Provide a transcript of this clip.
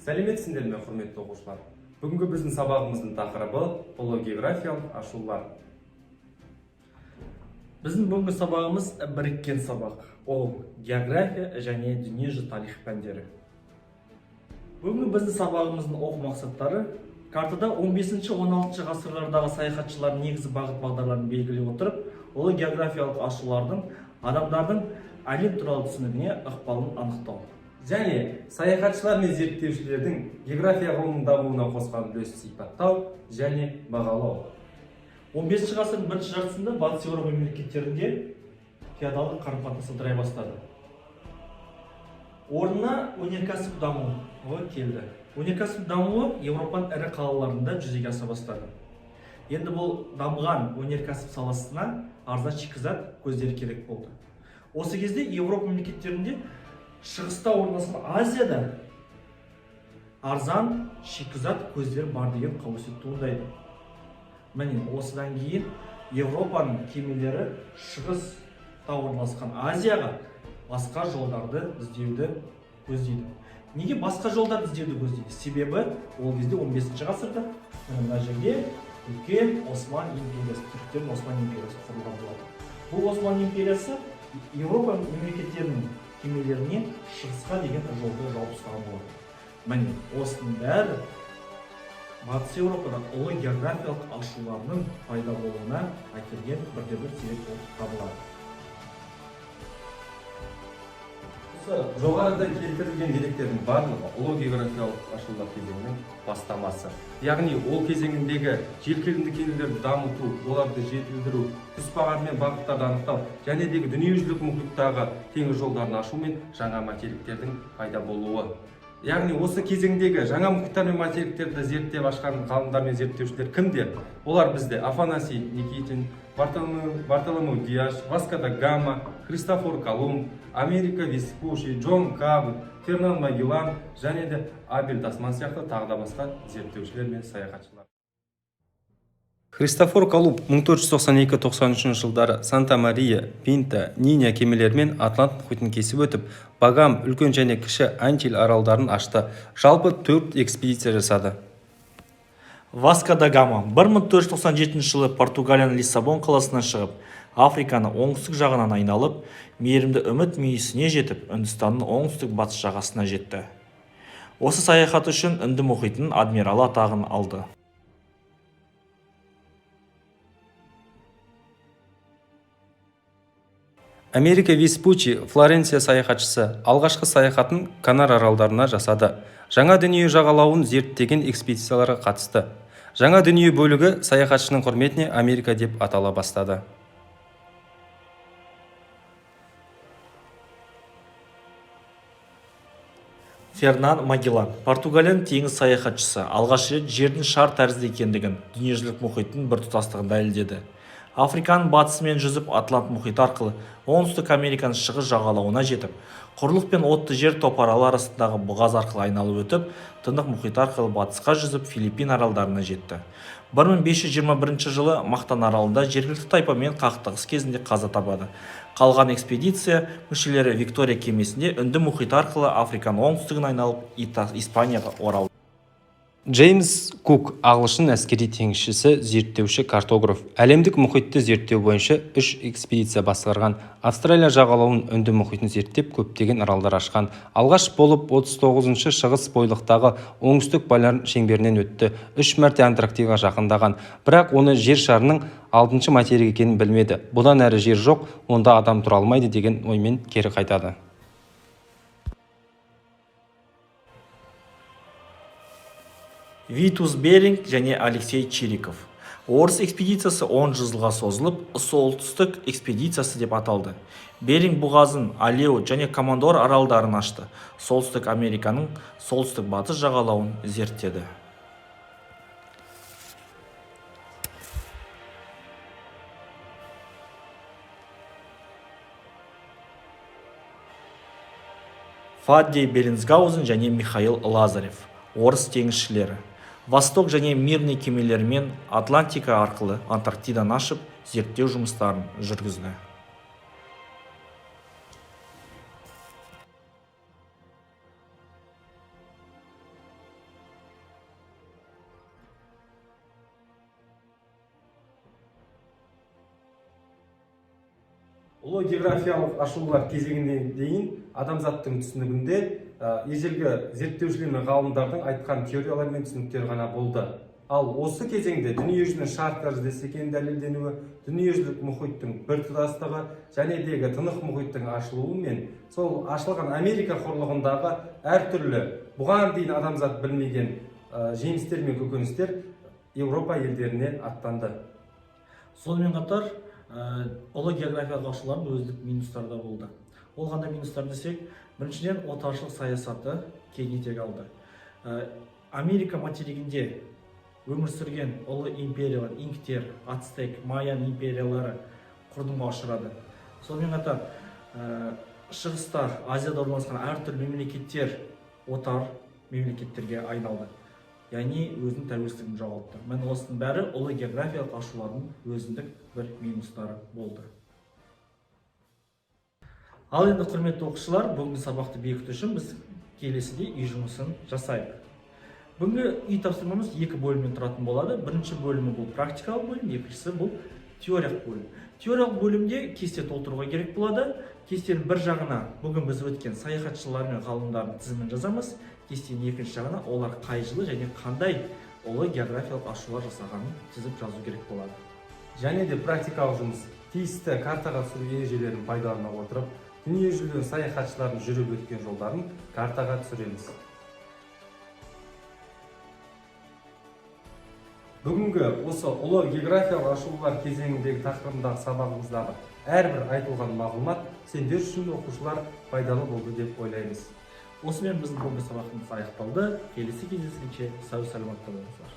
Сәлеметсіңдер ме, құрметті оқушылар? Бүгінгі біздің сабағымыздың тақырыбы географиялық ашулар. Біздің бүгінгі сабағымыз біріккен сабақ. Ол география және дүниежүзі тарих пәндері. Бүгінгі біздің сабағымыздың оқу мақсаттары картада 15-16 ғасырлардағы саяхатшылардың негізгі бағыт-бағдарларын белгілей отырып, ұлы географиялық ашулардың адамдардың әлем туралы түсінігіне ықпалын анықтау. Және саяхатшылар мен зерттеушілердің география ғылымының дамуына қосқан үлесін сипаттау және бағалау. 15 ғасырдың бірінші жартысында батыс Еуропа мемлекеттерінде феодалдық қарым-қатынас ыдырай бастады. Орнына өнеркәсіп дамуы келді. Өнеркәсіп дамуы Еуропаның ірі қалаларында жүзеге аса бастады. Енді бұл дамыған өнеркәсіп саласына арзан шикізат көздері керек болды. Осы кезде Еуропа мемлекеттерінде шығыста орналасқан Азияда арзан шикізат көздері бар деген қауесет туындайды. Міне осыдан кейін Еуропаның кемелері шығыста орналасқан Азияға басқа жолдарды іздеуді көздейді. Неге басқа жолдарды іздеуді көздейді? Себебі ол кезде 15 ғасырда мына жерде үлкен Осман империясы, түріктердің Осман империясы құрылған болады. Бұл Осман империясы Еуропа мемлекеттерінің кемелеріне шығысқа деген жолды жауып ұстаған болады. Міне осының бәрі батыс Еуропада ұлы географиялық ашуларының пайда болуына әкелген бірде-бір себеп болып табылады. Жоғарыда келтірілген деректердің барлығы ұлы географиялық ашулар кезеңінің бастамасы. Яғни ол кезеңіндегі желкелімді кенелерді дамыту, оларды жетілдіру, тұспағар мен бағыттарды анықтау, және дүниежүзілік мұхиттағы теңіз жолдарын ашу мен жаңа материктердің пайда болуы. Яғни осы кезеңдегі жаңа мұхиттар мен материктерді зерттеп ашқан ғалымдар мен зерттеушілер кімдер? Олар бізде Афанасий Никитин, Бартоломеу Диаш, Васко да Гама, Христофор Колумб, Америка Веспуши, Джон Кабот, Фернан Магеллан және де Абель Тасман сияқты тағы да басқа зерттеушілер мен саяхатшылар. Христофор Колумб 1492-93 жылдары Санта-Мария, Пинта, Ниня кемелерімен Атлант мұхитын кесіп өтіп, Багам, үлкен және кіші Антиль аралдарын ашты. Жалпы 4 экспедиция жасады. Васко да Гама 1497 жылы Португалияның Лиссабон қаласынан шығып, Африканы оңтүстік жағынан айналып, мейірімді үміт мүйісіне жетіп, Үндістанның оңтүстік батыс жағасына жетті. Осы саяхат үшін Үнді мұхитының адмиралы атағын алды. Америка Веспуччи, Флоренция саяхатшысы, алғашқы саяхатын Канар аралдарына жасады. Жаңа дүние жағалауын зерттеген экспедицияларға қатысты. Жаңа дүние бөлігі саяхатшының құрметіне Америка деп атала бастады. Фернан Магеллан, Португалияның теңіз саяхатшысы, алғаш рет жердің шар тәрізді екендігін, дүниежүзілік мұхиттың біртұтастығын дәлелдеді. Африканың батысымен жүзіп, Атлант мұхиты арқылы оңтүстік Американың шығыс жағалауына жетіп, құрлық пен отты жер топаралы арасындағы бұғаз арқылы айналып өтіп, Тынық мұхиты арқылы батысқа жүзіп, Филиппин аралдарына жетті. 1521 жылы Мақтан аралында жергілікті тайпамен қақтығыс кезінде қаза табады. Қалған экспедиция мүшелері Виктория кемесінде Үнді мұхиты арқылы Африканың оңтүстігін айналып, Испанияға оралды. Джеймс Кук, ағылшын әскери теңізшісі, зерттеуші, картограф. Әлемдік мұхитты зерттеу бойынша 3 экспедиция басқарған. Австралия жағалауын, Үнді мұхитын зерттеп, көптеген аралдар ашқан. Алғаш болып 39-шы шығыс бойлықтағы оңтүстік поляр шеңберінен өтті. 3 мәрте Антарктидаға жақындаған. Бірақ оны жер шарының 6-шы материк екенін білмеді. Бұдан әрі жер жоқ, онда адам тұра алмайды деген оймен кері қайтады. Витус Беринг және Алексей Чириков. Орыс экспедициясы 10 жылға созылып, солтүстік экспедициясы деп аталды. Беринг бұғазын, Алеут және Командор аралдарын ашты. Солтүстік Американың солтүстік батыс жағалауын зерттеді. Фаддей Беллинсгаузен және Михаил Лазарев. Орыс теңізшілері. Восток және Мирный кемелерімен Атлантика арқылы Антарктидан ашып, зерттеу жұмыстарын жүргізді. ұлы географиялық ашылулар кезеңіне дейін адамзаттың түсінігінде ежелгі зерттеушілер мен ғалымдардың айтқан теориялар мен түсініктер ғана болды. Ал осы кезеңде дүниежүзінің шар тәріздес екенін дәлелденуі, дүниежүзілік мұхиттың біртұтастығы және дегі тынық мұхиттың ашылуы мен сол ашылған Америка құрлығындағы әртүрлі бұған дейін адамзат білмеген жемістер мен көкөністер Еуропа елдеріне аттанды. Сонымен қатар ұлы географиялық ашылулардың өздік минустары да болды. Ол қандай минустар десек, біріншіден отаршылық саясаты кең етек алды. Америка материгінде өмір сүрген ұлы империялар, инктер, ацтек, майян империялары құрдымға ұшырады. Сонымен қатар шығыстар, Азияда орналасқан әртүрлі мемлекеттер отар мемлекеттерге айналды. Яғни өзінің тәуелсіздігін жоғалтты. Мен осының бәрі ұлы географиялық ашылулардың өзіндік бір минустары болды. Ал енді құрметті оқушылар, бүгінгі сабақты бекіту үшін біз келесідей үй жұмысын жасайық. Бүгінгі үй тапсырмамыз 2 бөлімнен тұратын болады. Бірінші бөлімі бұл практикалық бөлім, екіншісі бұл теориялық бөлім. Теориялық бөлімде кесте толтыруға керек болады. Кестенің бір жағына бүгін біз өткен саяхатшылар мен ғалымдардың тізімін жазамыз. Кестенің екінші жағына олар қай жылы және қандай ұлы географиялық ашылулар жасағанын тізіп жазу керек болады. Және де практикалық жұмыс тиісті картаға түсіру ережелерін пайдалана отырып, дүниежүзілік саяхатшылардың жүріп өткен жолдарын картаға түсіреміз. Бүгінгі осы ұлы географиялық ашылулар кезеңіндегі тақырыбындағы сабағымыздағы әрбір айтылған мағлұмат сендер үшін оқушылар пайдалы болды деп ойлаймыз. Осымен біздің бүгінгі сабағымыз аяқталды. Келесі кездескенше сау саламатта болыңыздар.